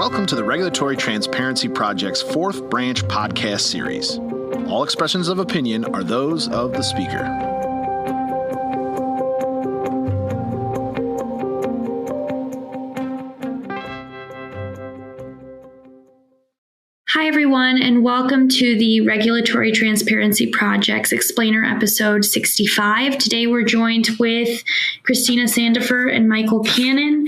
Welcome to the Regulatory Transparency Project's fourth branch podcast series. All expressions of opinion are those of the speaker. Hi, everyone, and welcome to the Regulatory Transparency Project's Explainer episode 65. Today, we're joined with Christina Sandefur and Michael Cannon.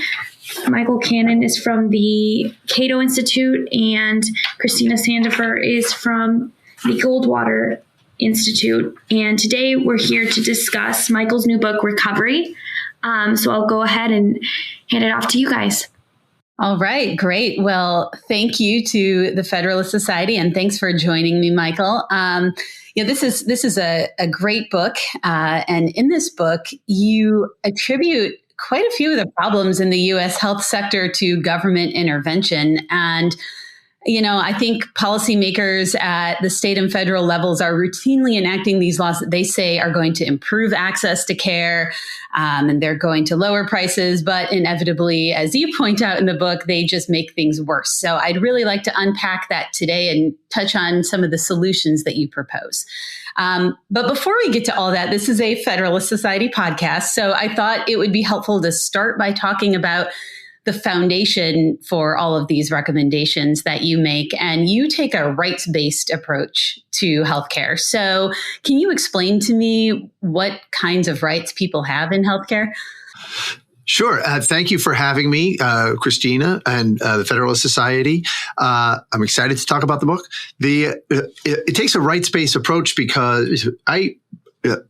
Michael Cannon is from the Cato Institute, and Christina Sandefur is from the Goldwater Institute. And today, we're here to discuss Michael's new book, Recovery. So I'll go ahead and hand it off to you guys. All right, great. Well, thank you to the Federalist Society, and thanks for joining me, Michael. This is a great book, and in this book, you attribute quite a few of the problems in the U.S. health sector to government intervention. And I think policymakers at the state and federal levels are routinely enacting these laws that they say are going to improve access to care, and they're going to lower prices. But inevitably, as you point out in the book, they just make things worse. So I'd really like to unpack that today and touch on some of the solutions that you propose. But before we get to all that, this is a Federalist Society podcast. So I thought it would be helpful to start by talking about the foundation for all of these recommendations that you make, and you take a rights-based approach to healthcare. So can you explain to me what kinds of rights people have in healthcare? Sure. Thank you for having me, Christina, and the Federalist Society. I'm excited to talk about the book. It takes a rights-based approach because I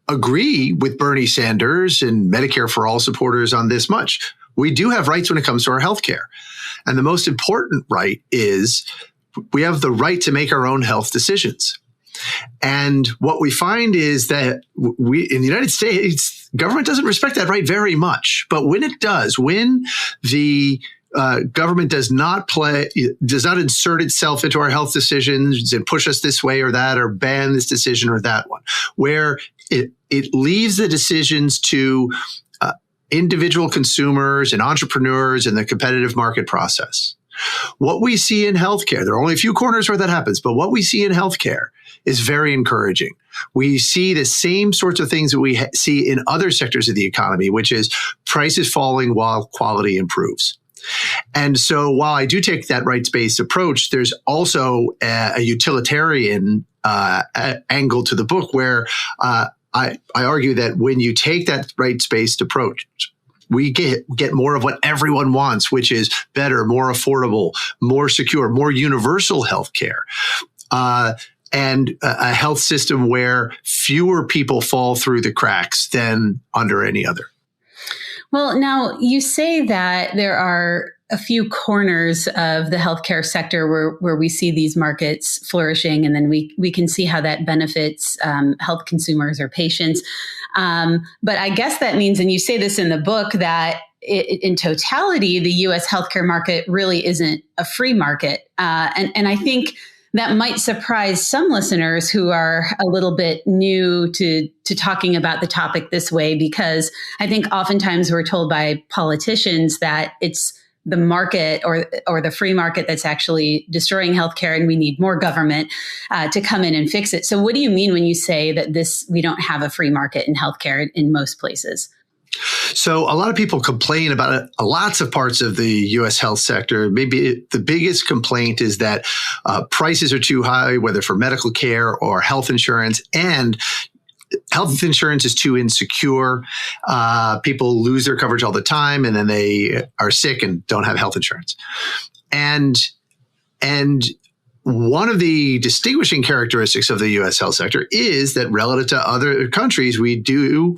agree with Bernie Sanders and Medicare for All supporters on this much. We do have rights when it comes to our healthcare. And the most important right is we have the right to make our own health decisions. And what we find is that in the United States, government doesn't respect that right very much. But when it does, when the government does not insert itself into our health decisions and push us this way or that, or ban this decision or that one, where it leaves the decisions to individual consumers and entrepreneurs in the competitive market process. What we see in healthcare, there are only a few corners where that happens, but what we see in healthcare is very encouraging. We see the same sorts of things that we see in other sectors of the economy, which is prices falling while quality improves. And so while I do take that rights-based approach, there's also a utilitarian angle to the book where I argue that when you take that rights-based approach, we get more of what everyone wants, which is better, more affordable, more secure, more universal healthcare, and a health system where fewer people fall through the cracks than under any other. Well, now you say that there are a few corners of the healthcare sector where we see these markets flourishing, and then we can see how that benefits health consumers or patients. But I guess that means, and you say this in the book, that in totality, the U.S. healthcare market really isn't a free market. And I think that might surprise some listeners who are a little bit new to talking about the topic this way, because I think oftentimes we're told by politicians that it's the market or the free market that's actually destroying healthcare, and we need more government to come in and fix it. So what do you mean when you say that we don't have a free market in healthcare in most places? So a lot of people complain about lots of parts of the U.S. health sector. Maybe the biggest complaint is that prices are too high, whether for medical care or health insurance, and health insurance is too insecure. People lose their coverage all the time, and then they are sick and don't have health insurance. And one of the distinguishing characteristics of the U.S. health sector is that relative to other countries, we do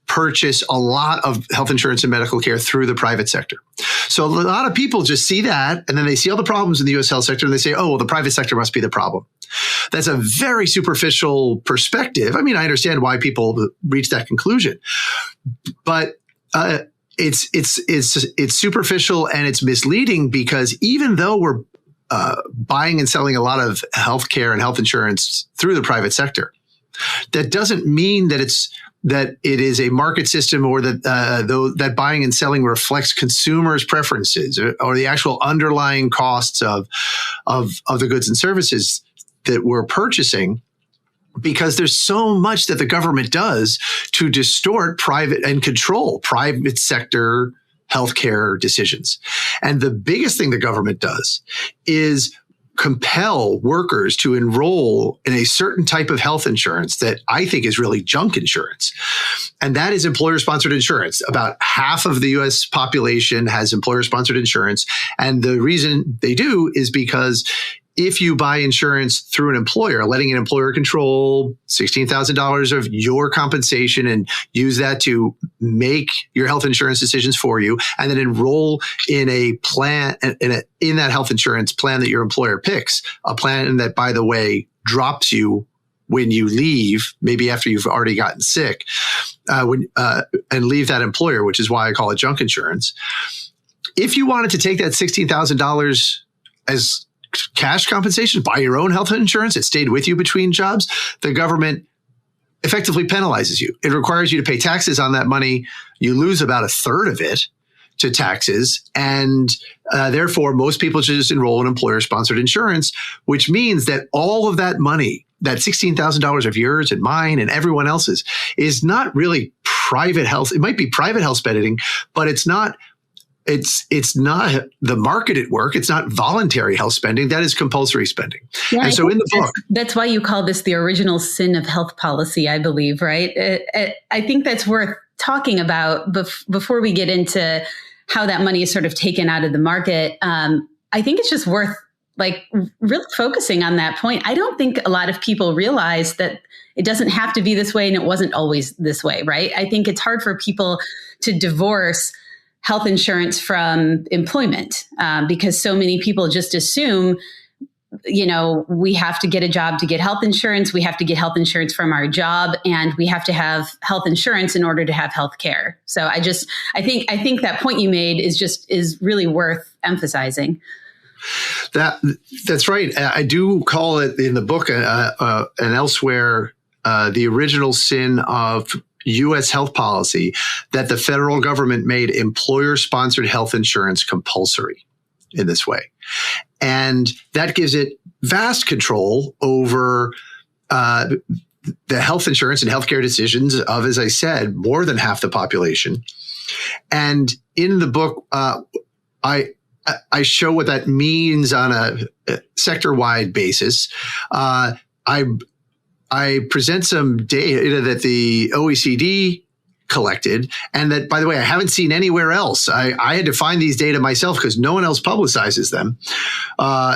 purchase a lot of health insurance and medical care through the private sector. So a lot of people just see that, and then they see all the problems in the U.S. health sector, and they say, oh, well, the private sector must be the problem. That's a very superficial perspective. I mean, I understand why people reach that conclusion, but it's superficial and it's misleading, because even though we're buying and selling a lot of healthcare and health insurance through the private sector, that doesn't mean that it's that it is a market system, or that that buying and selling reflects consumers' preferences, or the actual underlying costs of the goods and services that we're purchasing, because there's so much that the government does to distort private and control private sector healthcare decisions. And the biggest thing the government does is compel workers to enroll in a certain type of health insurance that I think is really junk insurance. And that is employer-sponsored insurance. About half of the U.S. population has employer-sponsored insurance. And the reason they do is because if you buy insurance through an employer, letting an employer control $16,000 of your compensation and use that to make your health insurance decisions for you, and then enroll in a plan, in that health insurance plan that your employer picks, a plan that, by the way, drops you when you leave, maybe after you've already gotten sick, and leave that employer, which is why I call it junk insurance. If you wanted to take that $16,000 as cash compensation, buy your own health insurance, it stayed with you between jobs, the government effectively penalizes you. It requires you to pay taxes on that money. You lose about a third of it to taxes. And therefore, most people should just enroll in employer-sponsored insurance, which means that all of that money, that $16,000 of yours and mine and everyone else's, is not really private health. It might be private health spending, but it's not the market at work. It's not voluntary health spending. That is compulsory spending. Yeah, and so in the book, that's why you call this the original sin of health policy, I believe, right? I think that's worth talking about before we get into how that money is sort of taken out of the market. I think it's just worth really focusing on that point. I don't think a lot of people realize that it doesn't have to be this way, and it wasn't always this way, right? I think it's hard for people to divorce health insurance from employment, because so many people just assume, we have to get a job to get health insurance. We have to get health insurance from our job, and we have to have health insurance in order to have health care. So I think that point you made is really worth emphasizing. That's right. I do call it in the book and elsewhere the original sin of U.S. health policy, that the federal government made employer-sponsored health insurance compulsory in this way. And that gives it vast control over the health insurance and healthcare decisions of, as I said, more than half the population. And in the book, I show what that means on a sector-wide basis. I present some data that the OECD collected, and that, by the way, I haven't seen anywhere else. I had to find these data myself because no one else publicizes them,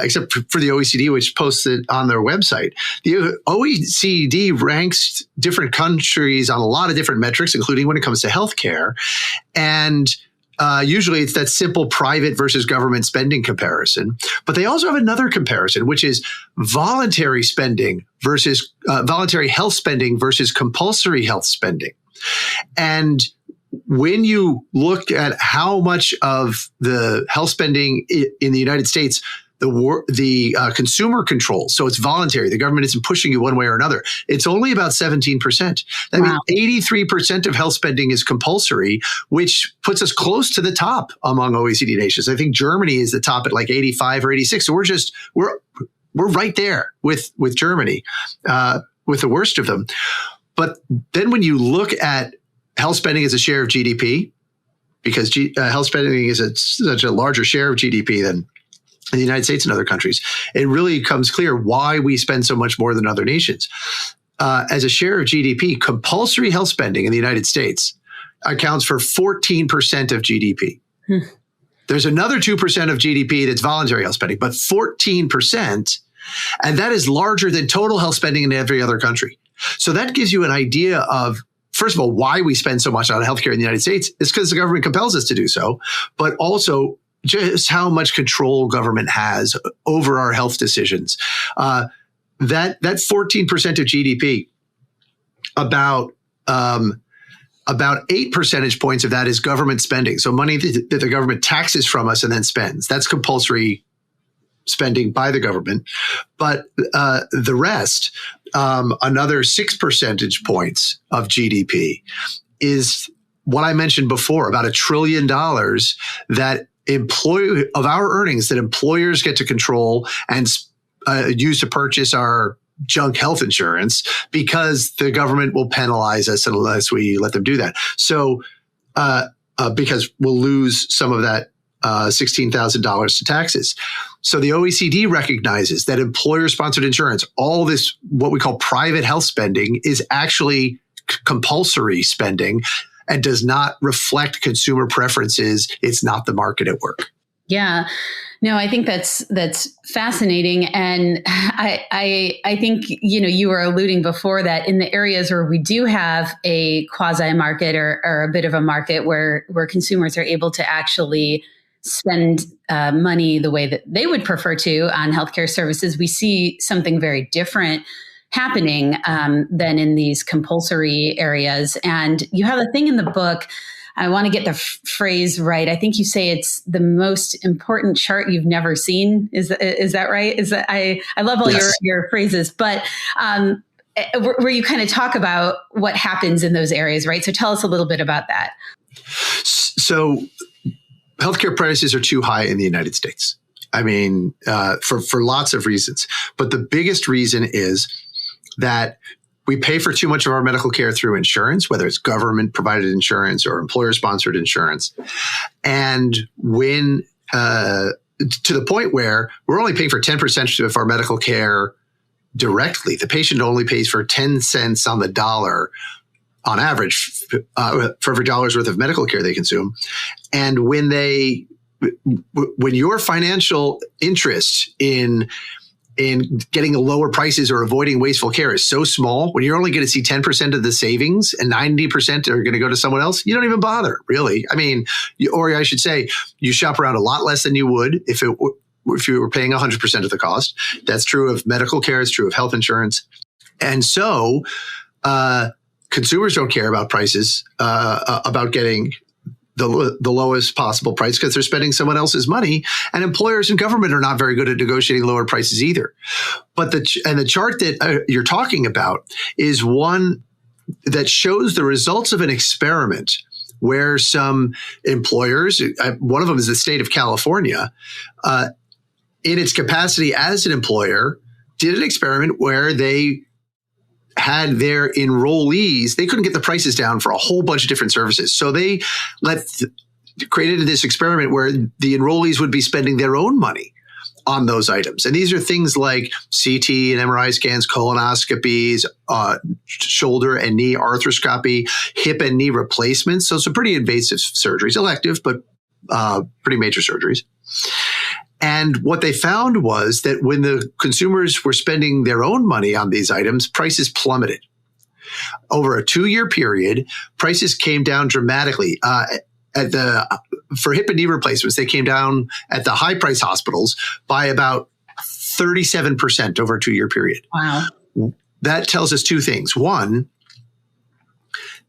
except for the OECD, which posts it on their website. The OECD ranks different countries on a lot of different metrics, including when it comes to healthcare. And usually it's that simple private versus government spending comparison. But they also have another comparison, which is voluntary spending versus voluntary health spending versus compulsory health spending. And when you look at how much of the health spending in the United States the consumer controls, so it's voluntary, the government isn't pushing you one way or another, it's only about 17%. That means 83% of health spending is compulsory, which puts us close to the top among OECD nations. I think Germany is the top at 85 or 86. So we're right there with Germany, with the worst of them. But then when you look at health spending as a share of GDP, because health spending is such a larger share of GDP than in the United States and other countries, it really becomes clear why we spend so much more than other nations. As a share of GDP, compulsory health spending in the United States accounts for 14% of GDP. There's another 2% of GDP that's voluntary health spending, but 14%, and that is larger than total health spending in every other country. So that gives you an idea of, first of all, why we spend so much on healthcare in the United States. It's because the government compels us to do so, but also just how much control government has over our health decisions. That 14% of GDP, about 8 percentage points of that is government spending. So money that the government taxes from us and then spends. That's compulsory spending by the government. But the rest another 6 percentage points of GDP is what I mentioned before, about $1 trillion that of our earnings that employers get to control and use to purchase our junk health insurance, because the government will penalize us unless we let them do that. So, because we'll lose some of that $16,000 to taxes. So the OECD recognizes that employer-sponsored insurance, all this, what we call private health spending, is actually compulsory spending and does not reflect consumer preferences. It's not the market at work. Yeah. No, I think that's fascinating. And I think, you were alluding before that in the areas where we do have a quasi market or a bit of a market where consumers are able to actually spend money the way that they would prefer to on healthcare services, we see something very different happening than in these compulsory areas. And you have a thing in the book, I want to get the phrase right. I think you say it's the most important chart you've never seen. Is that right? I love all your phrases, but where you kind of talk about what happens in those areas, right? So tell us a little bit about that. So healthcare prices are too high in the United States. I mean, for lots of reasons, but the biggest reason is that we pay for too much of our medical care through insurance, whether it's government provided insurance or employer sponsored insurance. And when, to the point where we're only paying for 10% of our medical care directly, the patient only pays for 10 cents on the dollar on average for every dollar's worth of medical care they consume. And when your financial interest in getting lower prices or avoiding wasteful care is so small, when you're only going to see 10% of the savings and 90% are going to go to someone else, you don't even bother, really. I mean, or I should say, you shop around a lot less than you would if you were paying 100% of the cost. That's true of medical care. It's true of health insurance. And so consumers don't care about prices, about getting the lowest possible price, because they're spending someone else's money, and employers and government are not very good at negotiating lower prices either. But the chart that you're talking about is one that shows the results of an experiment where some employers, one of them is the state of California, in its capacity as an employer, did an experiment where they had their enrollees, they couldn't get the prices down for a whole bunch of different services. So they created this experiment where the enrollees would be spending their own money on those items. And these are things like CT and MRI scans, colonoscopies, shoulder and knee arthroscopy, hip and knee replacements. So some pretty invasive surgeries, elective, but pretty major surgeries. And what they found was that when the consumers were spending their own money on these items, prices plummeted. Over a 2-year period, prices came down dramatically. For hip and knee replacements, they came down at the high price hospitals by about 37% over a 2-year period. Wow. That tells us two things. One,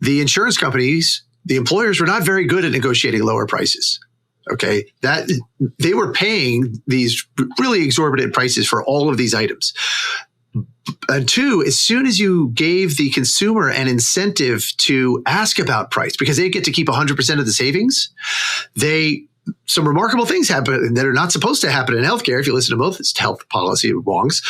the insurance companies, the employers were not very good at negotiating lower prices. Okay, that they were paying these really exorbitant prices for all of these items. And two, as soon as you gave the consumer an incentive to ask about price, because they get to keep 100% of the savings, some remarkable things happen that are not supposed to happen in healthcare. If you listen to both health policy wongs,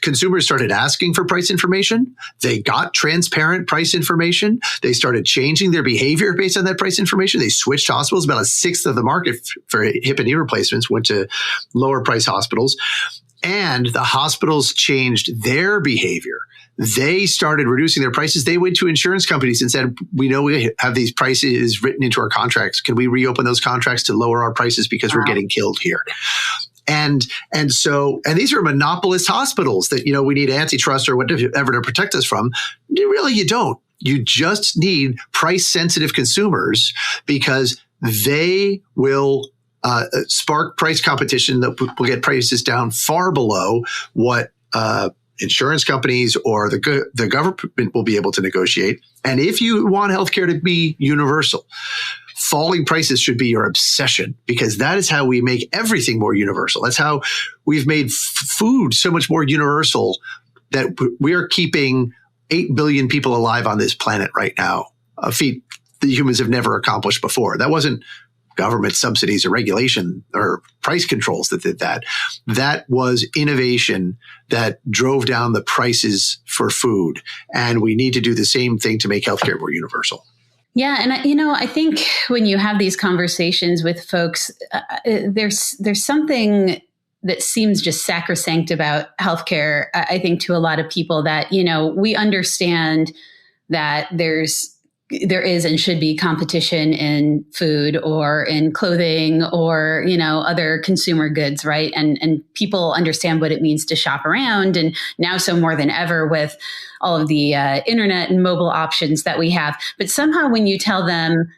consumers started asking for price information. They got transparent price information. They started changing their behavior based on that price information. They switched hospitals. About 1/6 of the market for hip and knee replacements went to lower price hospitals. And the hospitals changed their behavior. They started reducing their prices. They went to insurance companies and said, we know we have these prices written into our contracts. Can we reopen those contracts to lower our prices because we're getting killed here? And these are monopolist hospitals that, we need antitrust or whatever to protect us from. Really, you don't. You just need price sensitive consumers, because they will spark price competition that will get prices down far below what insurance companies or the government will be able to negotiate. And if you want healthcare to be universal, falling prices should be your obsession, because that is how we make everything more universal. That's how we've made food so much more universal that we are keeping 8 billion people alive on this planet right now, a feat that humans have never accomplished before. That wasn't government subsidies or regulation or price controls that did that. That was innovation that drove down the prices for food. And we need to do the same thing to make healthcare more universal. Yeah. And, I think when you have these conversations with folks, there's something that seems just sacrosanct about healthcare, I think, to a lot of people that, we understand that there is and should be competition in food or in clothing or, other consumer goods, right? And people understand what it means to shop around. And now so more than ever with all of the internet and mobile options that we have. But somehow when you tell them,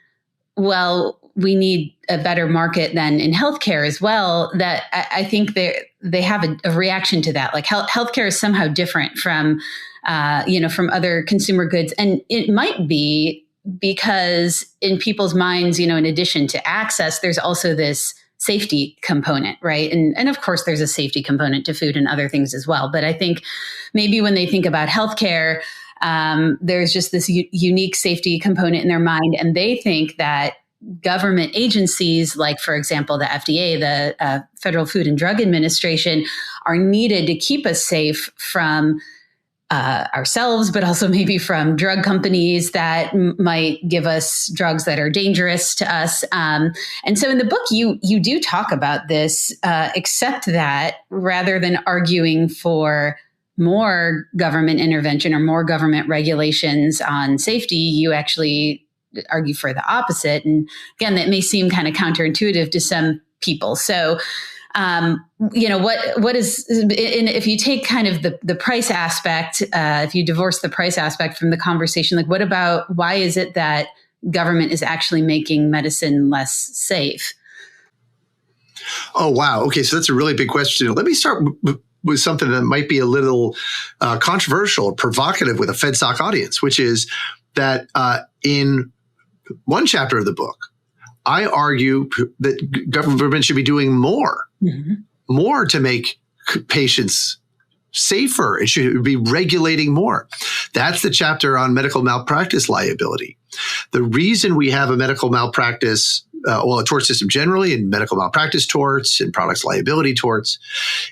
well, we need a better market than in healthcare as well, that I think they have a reaction to that. Like healthcare is somehow different from other consumer goods. And it might be because in people's minds, in addition to access, there's also this safety component, right? And of course, there's a safety component to food and other things as well. But I think maybe when they think about healthcare, there's just this unique safety component in their mind. And they think that government agencies, like, for example, the FDA, the Federal Food and Drug Administration, are needed to keep us safe from ourselves, but also maybe from drug companies that might give us drugs that are dangerous to us. And so in the book, you do talk about this, except that rather than arguing for more government intervention or more government regulations on safety, you actually argue for the opposite. And again, that may seem kind of counterintuitive to some people. So what is, if you take kind of the price aspect, if you divorce the price aspect from the conversation, like why is it that government is actually making medicine less safe? Oh, wow. Okay. So that's a really big question. Let me start with something that might be a little controversial or provocative with a FedSoc audience, which is that in one chapter of the book, I argue that government should be doing more to make patients safer. It should be regulating more. That's the chapter on medical malpractice liability. The reason we have a medical malpractice, a tort system generally, and medical malpractice torts and products liability torts,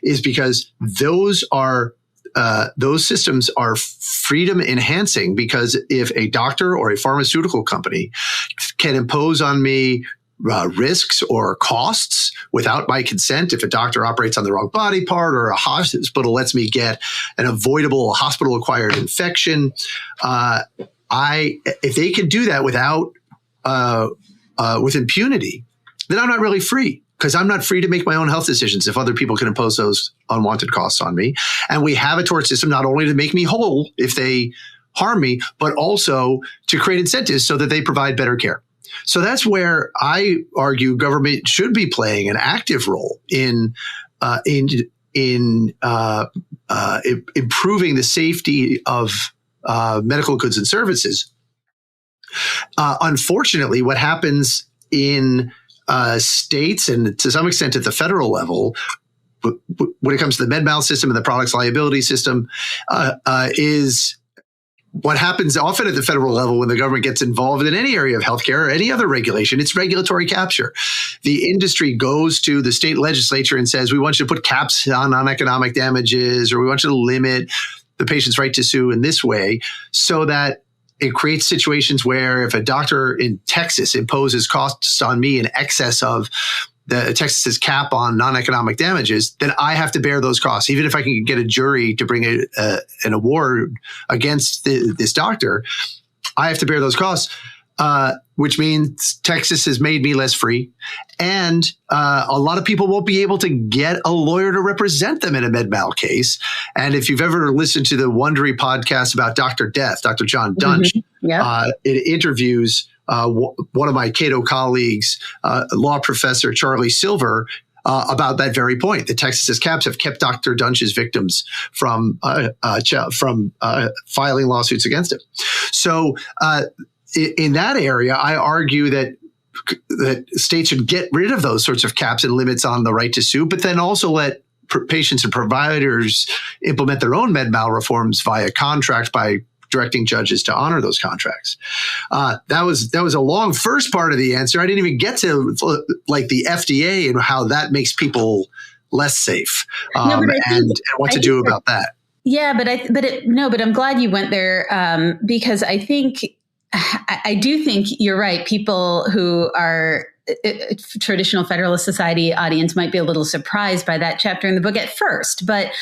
is because those systems are freedom enhancing, because if a doctor or a pharmaceutical company can impose on me risks or costs without my consent, if a doctor operates on the wrong body part or a hospital lets me get an avoidable hospital-acquired infection, if they can do that with impunity, then I'm not really free. Because I'm not free to make my own health decisions if other people can impose those unwanted costs on me. And we have a tort system not only to make me whole if they harm me, but also to create incentives so that they provide better care. So that's where I argue government should be playing an active role in improving the safety of medical goods and services. Unfortunately, what happens in states and to some extent at the federal level, when it comes to the med-mal system and the products liability system, is what happens often at the federal level when the government gets involved in any area of healthcare or any other regulation. It's regulatory capture. The industry goes to the state legislature and says, we want you to put caps on non-economic damages, or we want you to limit the patient's right to sue in this way, so that it creates situations where if a doctor in Texas imposes costs on me in excess of the Texas's cap on non-economic damages, then I have to bear those costs. Even if I can get a jury to bring an award against this doctor, I have to bear those costs, which means Texas has made me less free. And a lot of people won't be able to get a lawyer to represent them in a med-mal case. And if you've ever listened to the Wondery podcast about Dr. Death, Dr. John Dunch, it interviews one of my Cato colleagues, law professor Charlie Silver, about that very point. The Texas's caps have kept Dr. Dunch's victims from filing lawsuits against him. So in that area, I argue that states should get rid of those sorts of caps and limits on the right to sue, but then also let patients and providers implement their own med mal reforms via contract by directing judges to honor those contracts. That was a long first part of the answer. I didn't even get to like the FDA and how that makes people less safe, and what to do about that. Yeah, but I'm glad you went there, because I do think you're right. People who are traditional Federalist Society audience might be a little surprised by that chapter in the book at first, but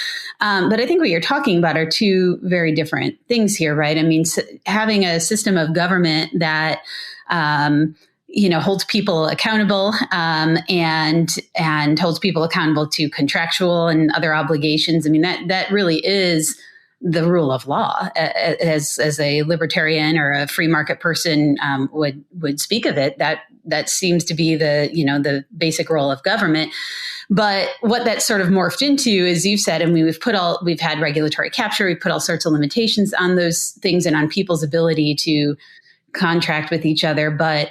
I think what you're talking about are two very different things here, right? I mean, having a system of government that holds people accountable, and holds people accountable to contractual and other obligations. I mean, that really is the rule of law, as a libertarian or a free market person would speak of it. That seems to be the basic role of government. But what that sort of morphed into, as you've said, and we've had regulatory capture, we've put all sorts of limitations on those things and on people's ability to contract with each other, but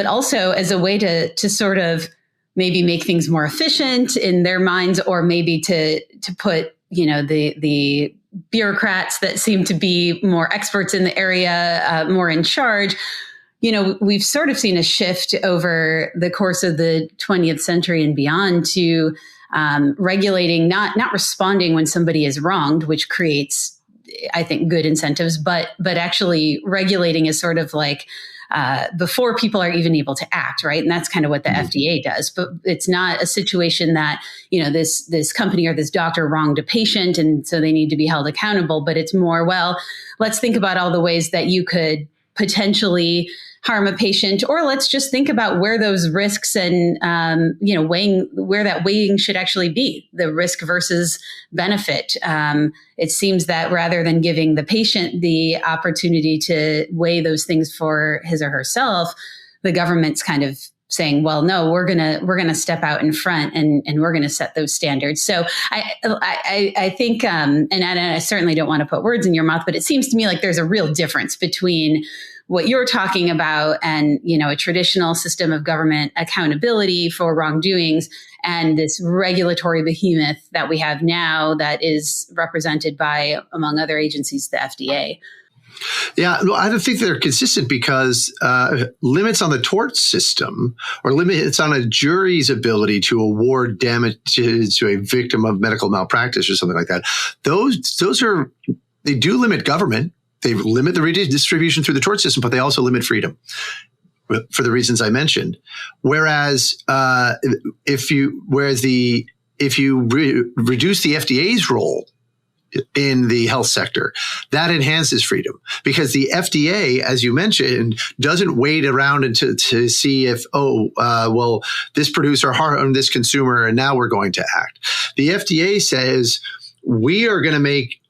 also as a way to sort of maybe make things more efficient in their minds, or maybe to put the bureaucrats that seem to be more experts in the area more in charge. We've sort of seen a shift over the course of the 20th century and beyond to regulating, not responding when somebody is wronged, which creates, I think, good incentives, but actually regulating is sort of like before people are even able to act, right? And that's kind of what the FDA does. But it's not a situation that, this company or this doctor wronged a patient and so they need to be held accountable. But it's more, well, let's think about all the ways that you could potentially harm a patient, or let's just think about where those risks and, where that weighing should actually be, the risk versus benefit. It seems that rather than giving the patient the opportunity to weigh those things for his or herself, the government's kind of saying, well, no, we're gonna step out in front and we're gonna set those standards. So I think, and I certainly don't want to put words in your mouth, but it seems to me like there's a real difference between what you're talking about and, a traditional system of government accountability for wrongdoings and this regulatory behemoth that we have now that is represented by, among other agencies, the FDA. Yeah, well, I don't think they're consistent because limits on the tort system or limits on a jury's ability to award damages to a victim of medical malpractice or something like that, they do limit government. They limit the redistribution through the tort system, but they also limit freedom for the reasons I mentioned. Whereas if you reduce the FDA's role in the health sector, that enhances freedom because the FDA, as you mentioned, doesn't wait around to see if, this producer harmed this consumer and now we're going to act. The FDA says we are going to make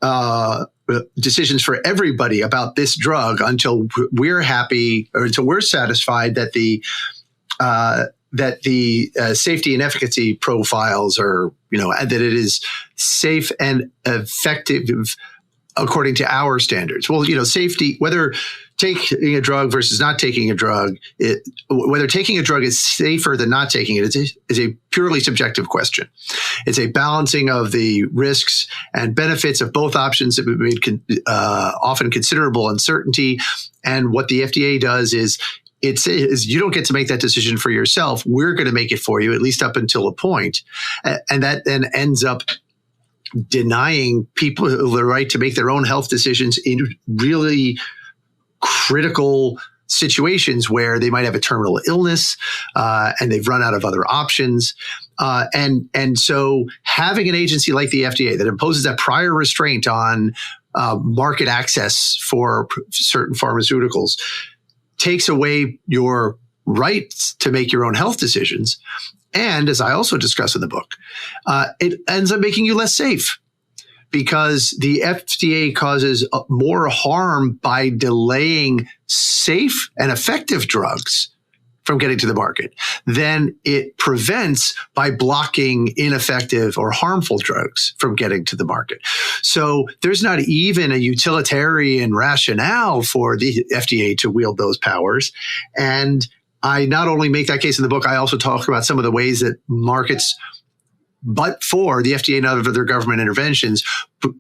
decisions for everybody about this drug until we're happy or until we're satisfied that the safety and efficacy profiles are, that it is safe and effective according to our standards. Well, safety, whether taking a drug versus not taking a drug, whether taking a drug is safer than not taking it is a purely subjective question. It's a balancing of the risks and benefits of both options that made often considerable uncertainty. And what the FDA does is it says you don't get to make that decision for yourself. We're going to make it for you, at least up until a point. And that then ends up denying people the right to make their own health decisions in really critical situations where they might have a terminal illness and they've run out of other options. And so having an agency like the FDA that imposes that prior restraint on market access for certain pharmaceuticals takes away your rights to make your own health decisions. And as I also discuss in the book, it ends up making you less safe because the FDA causes more harm by delaying safe and effective drugs from getting to the market than it prevents by blocking ineffective or harmful drugs from getting to the market. So there's not even a utilitarian rationale for the FDA to wield those powers. And I not only make that case in the book, I also talk about some of the ways that markets but for the FDA and other government interventions,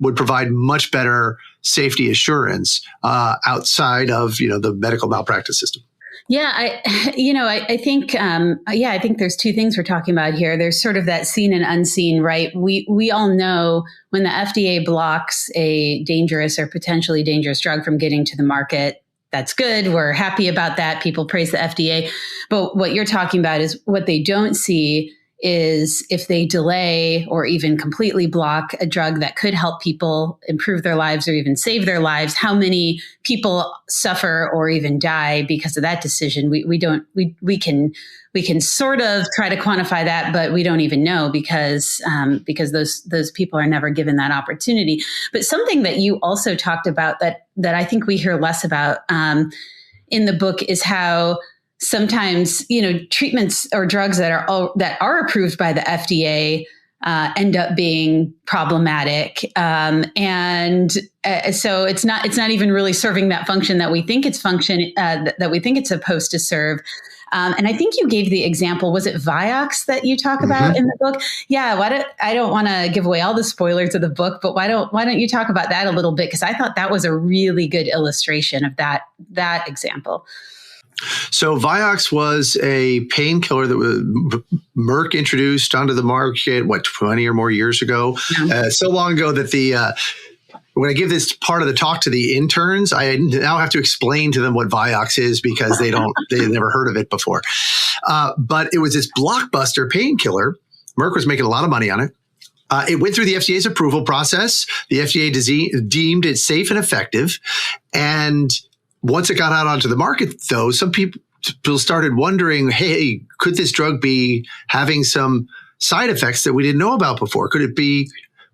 would provide much better safety assurance outside of the medical malpractice system. Yeah, I think I think there's two things we're talking about here. There's sort of that seen and unseen, right? We all know when the FDA blocks a dangerous or potentially dangerous drug from getting to the market, that's good. We're happy about that. People praise the FDA. But what you're talking about is what they don't see is if they delay or even completely block a drug that could help people improve their lives or even save their lives, how many people suffer or even die because of that decision. We can sort of try to quantify that, but we don't even know because those people are never given that opportunity. But something that you also talked about that I think we hear less about in the book is how sometimes, treatments or drugs that are approved by the FDA end up being problematic, so it's not even really serving that function that we think it's supposed to serve. And I think you gave the example. Was it Vioxx that you talk about in the book? Yeah. I don't want to give away all the spoilers of the book, but why don't you talk about that a little bit? Because I thought that was a really good illustration of that example. So Vioxx was a painkiller that Merck introduced onto the market, 20 or more years ago? Yeah. So long ago that when I give this part of the talk to the interns, I now have to explain to them what Vioxx is because they've never heard of it before. But it was this blockbuster painkiller. Merck was making a lot of money on it. It went through the FDA's approval process. The FDA deemed it safe and effective. And once it got out onto the market, though, some people started wondering, hey, could this drug be having some side effects that we didn't know about before? Could it be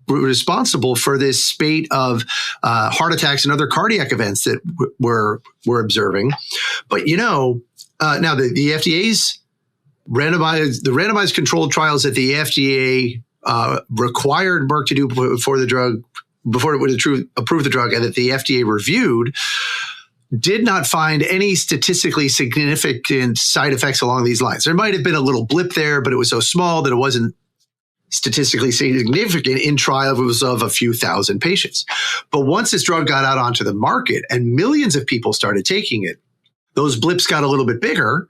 responsible for this spate of heart attacks and other cardiac events that we're observing? But, now the FDA's randomized controlled trials that the FDA required Merck to do before it would approve the drug and that the FDA reviewed did not find any statistically significant side effects along these lines. There might have been a little blip there, but it was so small that it wasn't statistically significant in trials of a few thousand patients. But once this drug got out onto the market and millions of people started taking it, those blips got a little bit bigger.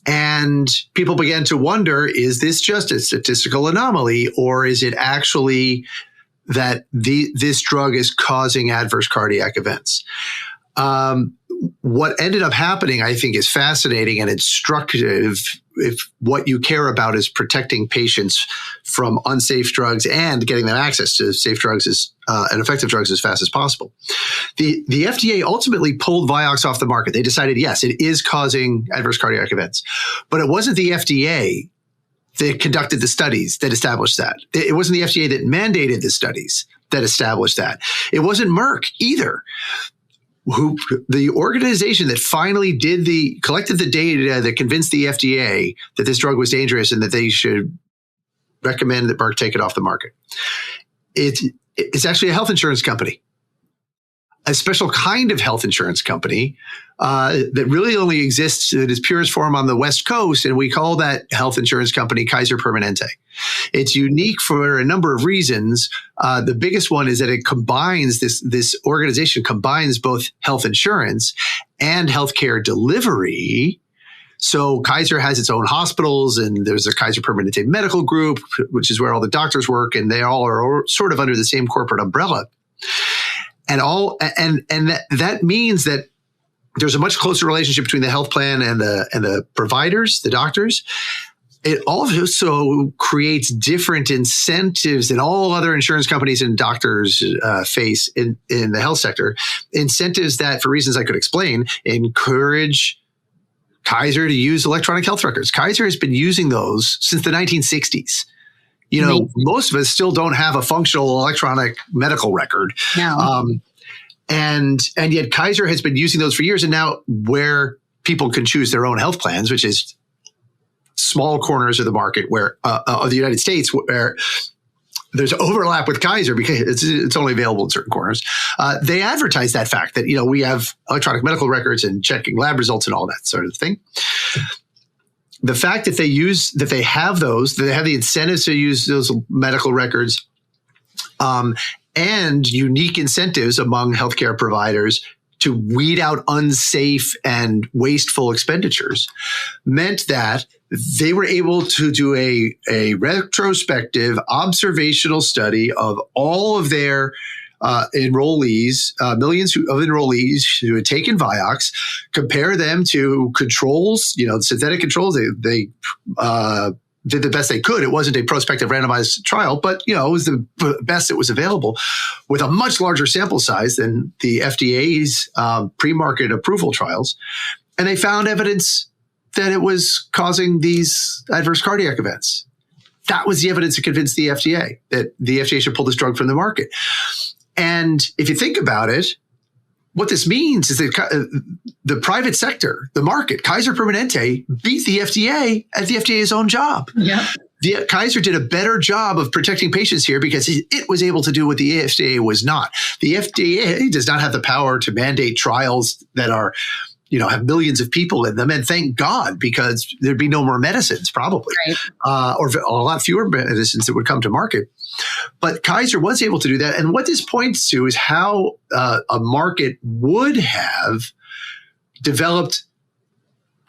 And people began to wonder, is this just a statistical anomaly, or is it actually that this drug is causing adverse cardiac events? What ended up happening, I think, is fascinating and instructive if what you care about is protecting patients from unsafe drugs and getting them access to safe drugs and effective drugs as fast as possible. The FDA ultimately pulled Vioxx off the market. They decided, yes, it is causing adverse cardiac events, but it wasn't the FDA that conducted the studies that established that. It wasn't the FDA that mandated the studies that established that. It wasn't Merck either. The organization that finally collected the data that convinced the FDA that this drug was dangerous and that they should recommend that Merck take it off the market. It's actually a health insurance company, a special kind of health insurance company that really only exists in its purest form on the West Coast, and we call that health insurance company Kaiser Permanente. It's unique for a number of reasons. The biggest one is that it combines this organization combines both health insurance and healthcare delivery. So Kaiser has its own hospitals, and there's a Kaiser Permanente Medical Group, which is where all the doctors work, and they all are sort of under the same corporate umbrella. And that means that there's a much closer relationship between the health plan and the providers, the doctors. It also creates different incentives than all other insurance companies and doctors face in the health sector. Incentives that, for reasons I could explain, encourage Kaiser to use electronic health records. Kaiser has been using those since the 1960s. Most of us still don't have a functional electronic medical record. No. And yet Kaiser has been using those for years. And now where people can choose their own health plans, which is small corners of the market of the United States where there's overlap with Kaiser because it's only available in certain corners. They advertise that fact that, we have electronic medical records and checking lab results and all that sort of thing. the fact that they have the incentives to use those medical records, and unique incentives among healthcare providers to weed out unsafe and wasteful expenditures meant that they were able to do a retrospective observational study of all of their enrollees, millions of enrollees who had taken Vioxx, compare them to controls, synthetic controls. They did the best they could. It wasn't a prospective randomized trial, but it was the best that was available with a much larger sample size than the FDA's pre-market approval trials. And they found evidence that it was causing these adverse cardiac events. That was the evidence that convinced the FDA that the FDA should pull this drug from the market. And if you think about it, what this means is that the private sector, the market, Kaiser Permanente, beat the FDA at the FDA's own job. Yeah. Kaiser did a better job of protecting patients here because it was able to do what the FDA was not. The FDA does not have the power to mandate trials that are, have millions of people in them. And thank God, because there'd be no more medicines probably, right. Or a lot fewer medicines that would come to market. But Kaiser was able to do that. And what this points to is how a market would have developed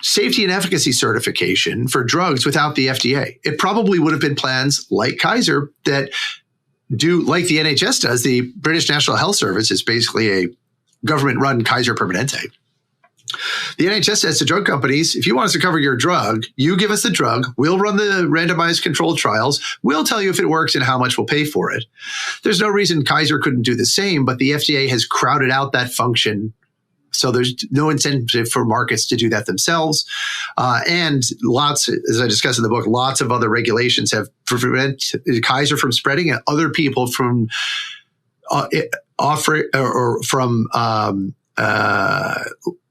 safety and efficacy certification for drugs without the FDA. It probably would have been plans like Kaiser that do, like the NHS does. The British National Health Service is basically a government-run Kaiser Permanente. The NHS says to drug companies, if you want us to cover your drug, you give us the drug, we'll run the randomized controlled trials, we'll tell you if it works and how much we'll pay for it. There's no reason Kaiser couldn't do the same, but the FDA has crowded out that function. So there's no incentive for markets to do that themselves. And lots, as I discuss in the book, lots of other regulations have prevented Kaiser from spreading and other people from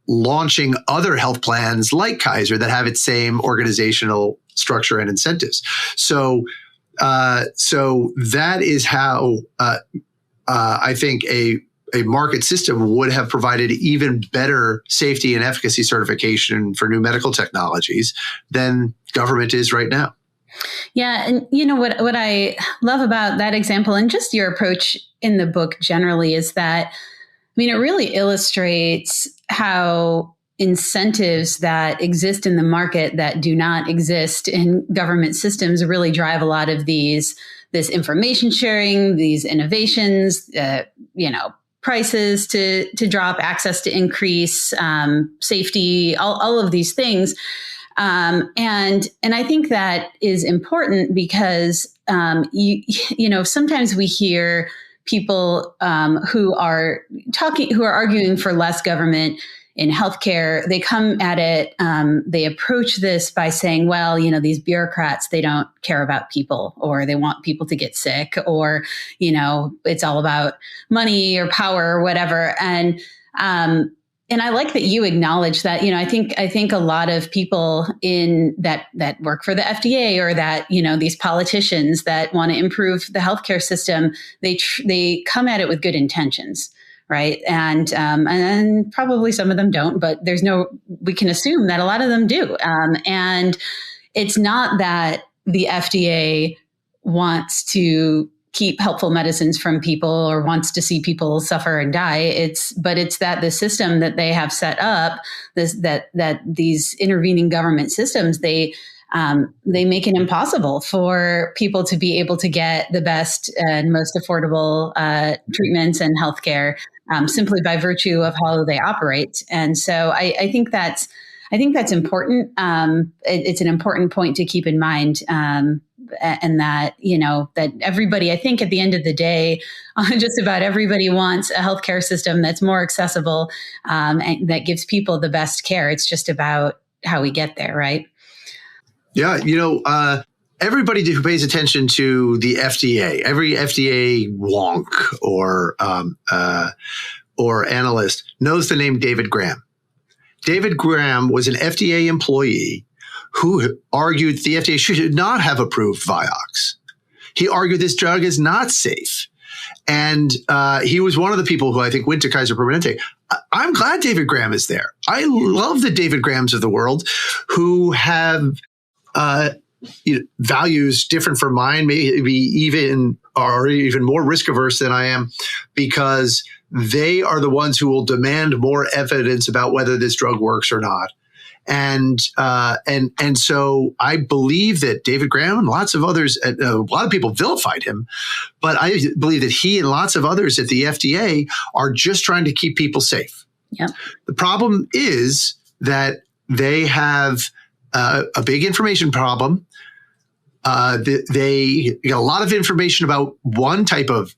launching other health plans like Kaiser that have its same organizational structure and incentives. So that is how I think a market system would have provided even better safety and efficacy certification for new medical technologies than government is right now. Yeah. And what I love about that example and just your approach in the book generally is that, it really illustrates how incentives that exist in the market that do not exist in government systems really drive a lot of this information sharing, these innovations, prices to drop, access to increase, safety, all of these things. And I think that is important because, sometimes we hear people who are arguing for less government in healthcare. They come at it, they approach this by saying, well, these bureaucrats, they don't care about people, or they want people to get sick, or, it's all about money or power or whatever. And I like that you acknowledge that, I think a lot of people in that work for the FDA or that, these politicians that want to improve the healthcare system, they come at it with good intentions. Right. And probably some of them don't, but we can assume that a lot of them do. And it's not that the FDA wants to keep helpful medicines from people or wants to see people suffer and die. But it's that the system that they have set up, that these intervening government systems, they make it impossible for people to be able to get the best and most affordable treatments and healthcare simply by virtue of how they operate. And so I think that's important. It's an important point to keep in mind. And that, that everybody, I think at the end of the day, just about everybody wants a healthcare system that's more accessible and that gives people the best care. It's just about how we get there, right? Yeah, everybody who pays attention to the FDA, every FDA wonk or analyst knows the name David Graham. David Graham was an FDA employee who argued the FDA should not have approved Vioxx. He argued this drug is not safe. And he was one of the people who I think went to Kaiser Permanente. I'm glad David Graham is there. I love the David Grahams of the world who have values different from mine, maybe even more risk averse than I am, because they are the ones who will demand more evidence about whether this drug works or not. And so I believe that David Graham and lots of others, a lot of people vilified him, but I believe that he and lots of others at the FDA are just trying to keep people safe. Yep. The problem is that they have a big information problem. They get a lot of information about one type of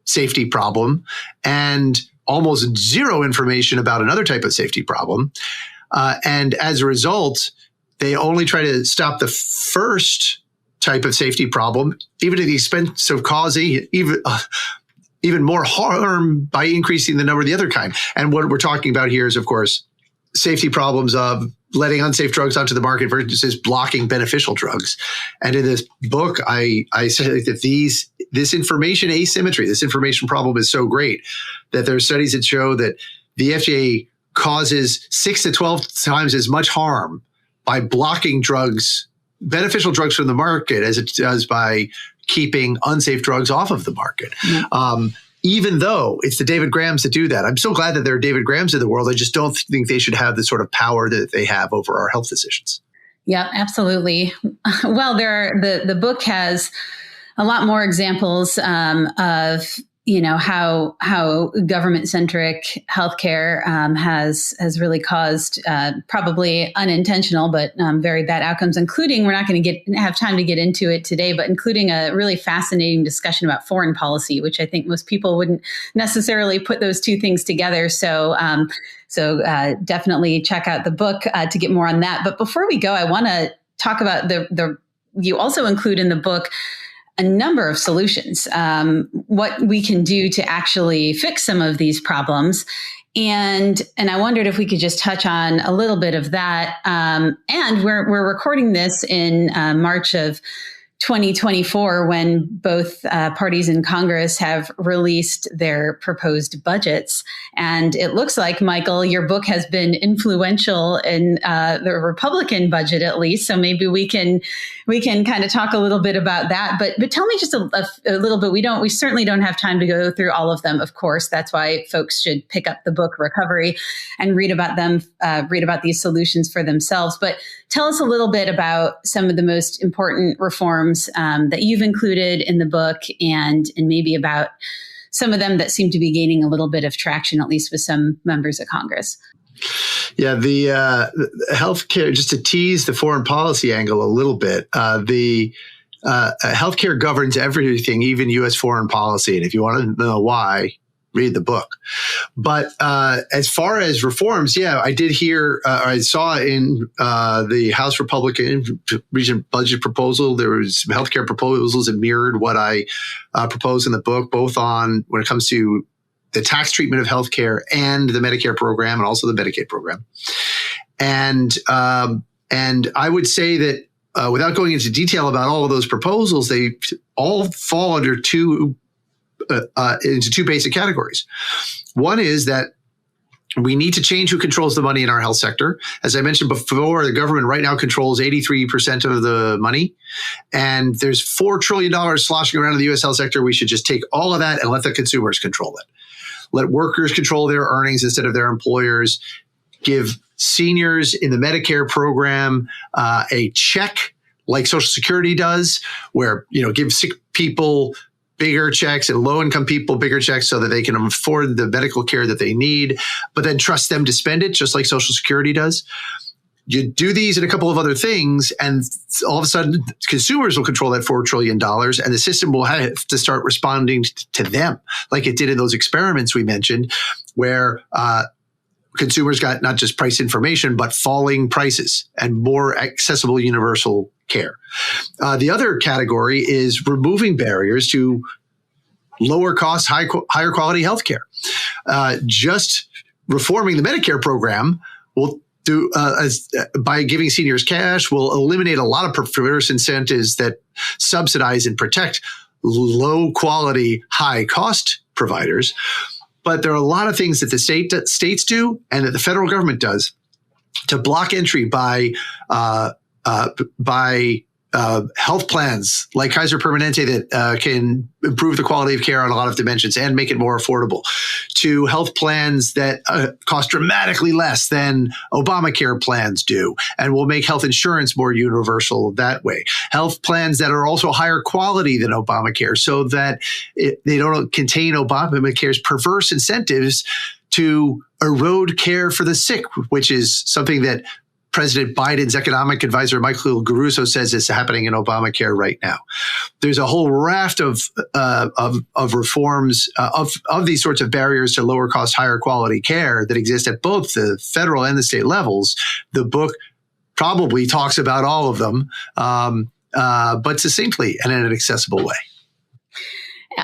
safety problem and almost zero information about another type of safety problem. And as a result, they only try to stop the first type of safety problem, even at the expense of causing even more harm by increasing the number of the other kind. And what we're talking about here is, of course, safety problems of letting unsafe drugs onto the market versus blocking beneficial drugs. And in this book, I say that this information asymmetry, this information problem is so great that there are studies that show that the FDA causes 6 to 12 times as much harm by blocking drugs, beneficial drugs from the market, as it does by keeping unsafe drugs off of the market. Mm-hmm. Even though it's the David Grahams that do that. I'm so glad that there are David Grahams in the world. I just don't think they should have the sort of power that they have over our health decisions. Yeah, absolutely. Well, the book has a lot more examples of how government-centric healthcare has really caused probably unintentional but very bad outcomes, including, we're not going to have time to get into it today, but including a really fascinating discussion about foreign policy, which I think most people wouldn't necessarily put those two things together. So definitely check out the book to get more on that. But before we go, I want to talk about you also include in the book a number of solutions, what we can do to actually fix some of these problems. And I wondered if we could just touch on a little bit of that. And we're recording this in March of 2024, when both parties in Congress have released their proposed budgets. And it looks like, Michael, your book has been influential in the Republican budget, at least. So maybe we can kind of talk a little bit about that. But tell me just a little bit. We certainly don't have time to go through all of them, of course. That's why folks should pick up the book Recovery and read about them, read about these solutions for themselves. But tell us a little bit about some of the most important reforms that you've included in the book, and maybe about some of them that seem to be gaining a little bit of traction, at least with some members of Congress. Yeah, the healthcare, just to tease the foreign policy angle a little bit, the healthcare governs everything, even U.S. foreign policy. And if you want to know why, read the book. But as far as reforms, yeah, I did hear, I saw in the House Republican region budget proposal, there was some healthcare proposals that mirrored what I proposed in the book, both on when it comes to the tax treatment of healthcare and the Medicare program, and also the Medicaid program. And I would say that without going into detail about all of those proposals, they all fall under into two basic categories. One is that we need to change who controls the money in our health sector. As I mentioned before, the government right now controls 83% of the money, and there's $4 trillion sloshing around in the U.S. health sector. We should just take all of that and let the consumers control it. Let workers control their earnings instead of their employers. Give seniors in the Medicare program a check like Social Security does, where, give sick people bigger checks and low-income people bigger checks so that they can afford the medical care that they need, but then trust them to spend it, just like Social Security does. You do these and a couple of other things, and all of a sudden, consumers will control that $4 trillion, and the system will have to start responding to them, like it did in those experiments we mentioned, where consumers got not just price information, but falling prices and more accessible universal care. The other category is removing barriers to lower cost, higher quality healthcare. Just reforming the Medicare program will do, by giving seniors cash, will eliminate a lot of perverse incentives that subsidize and protect low quality, high cost providers. But there are a lot of things that the states do and that the federal government does to block entry by by health plans like Kaiser Permanente that can improve the quality of care on a lot of dimensions and make it more affordable, to health plans that cost dramatically less than Obamacare plans do and will make health insurance more universal that way. Health plans that are also higher quality than Obamacare so that they don't contain Obamacare's perverse incentives to erode care for the sick, which is something that President Biden's economic advisor, Michael Caruso, says is happening in Obamacare right now. There's a whole raft of reforms of these sorts of barriers to lower cost, higher quality care that exist at both the federal and the state levels. The book probably talks about all of them, but succinctly and in an accessible way.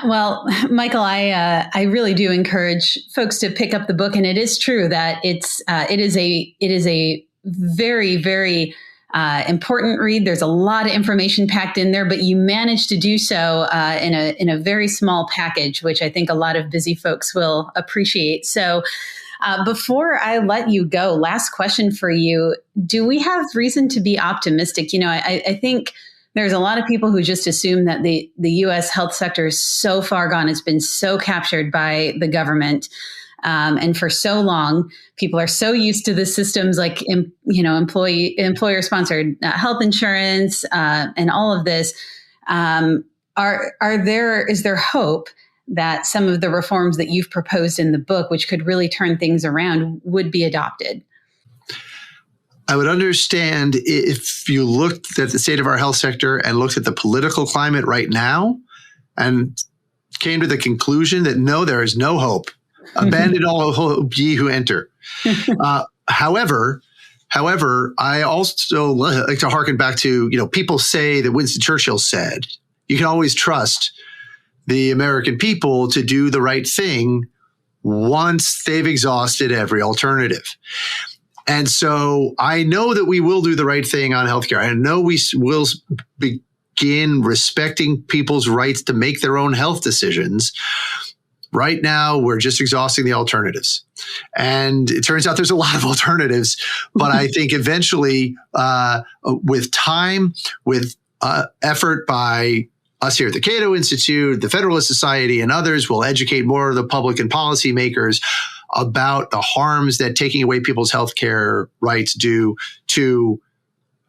Well, Michael, I really do encourage folks to pick up the book, and it is true that it is a very, very important read. There's a lot of information packed in there, but you managed to do so in a very small package, which I think a lot of busy folks will appreciate. So before I let you go, last question for you. Do we have reason to be optimistic? I think there's a lot of people who just assume that the U.S. health sector is so far gone. It's been so captured by the government. And for so long, people are so used to the systems like, employer-sponsored health insurance and all of this. Is there hope that some of the reforms that you've proposed in the book, which could really turn things around, would be adopted? I would understand if you looked at the state of our health sector and looked at the political climate right now and came to the conclusion that no, there is no hope. Abandon all hope, ye who enter. However, I also like to hearken back to, people say that Winston Churchill said, you can always trust the American people to do the right thing once they've exhausted every alternative. And so I know that we will do the right thing on healthcare. I know we will begin respecting people's rights to make their own health decisions. Right now, we're just exhausting the alternatives. And it turns out there's a lot of alternatives. But I think eventually, with time, with effort by us here at the Cato Institute, the Federalist Society, and others, will educate more of the public and policymakers about the harms that taking away people's healthcare rights do to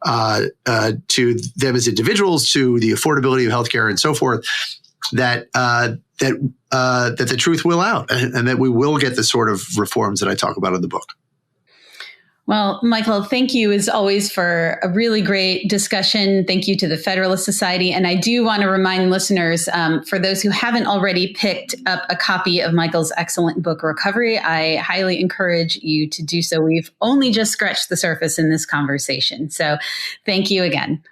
them as individuals, to the affordability of healthcare, and so forth. That the truth will out, and that we will get the sort of reforms that I talk about in the book. Well, Michael, thank you as always for a really great discussion. Thank you to the Federalist Society. And I do want to remind listeners, for those who haven't already picked up a copy of Michael's excellent book, Recovery, I highly encourage you to do so. We've only just scratched the surface in this conversation. So thank you again.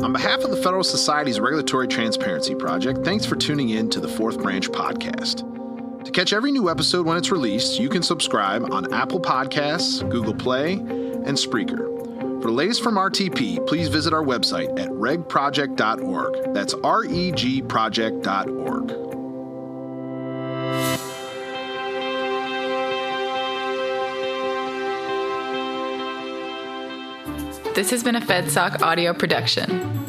On behalf of the Federalist Society's Regulatory Transparency Project, thanks for tuning in to the Fourth Branch podcast. To catch every new episode when it's released, you can subscribe on Apple Podcasts, Google Play, and Spreaker. For the latest from RTP, please visit our website at regproject.org. That's regproject.org. This has been a FedSoc audio production.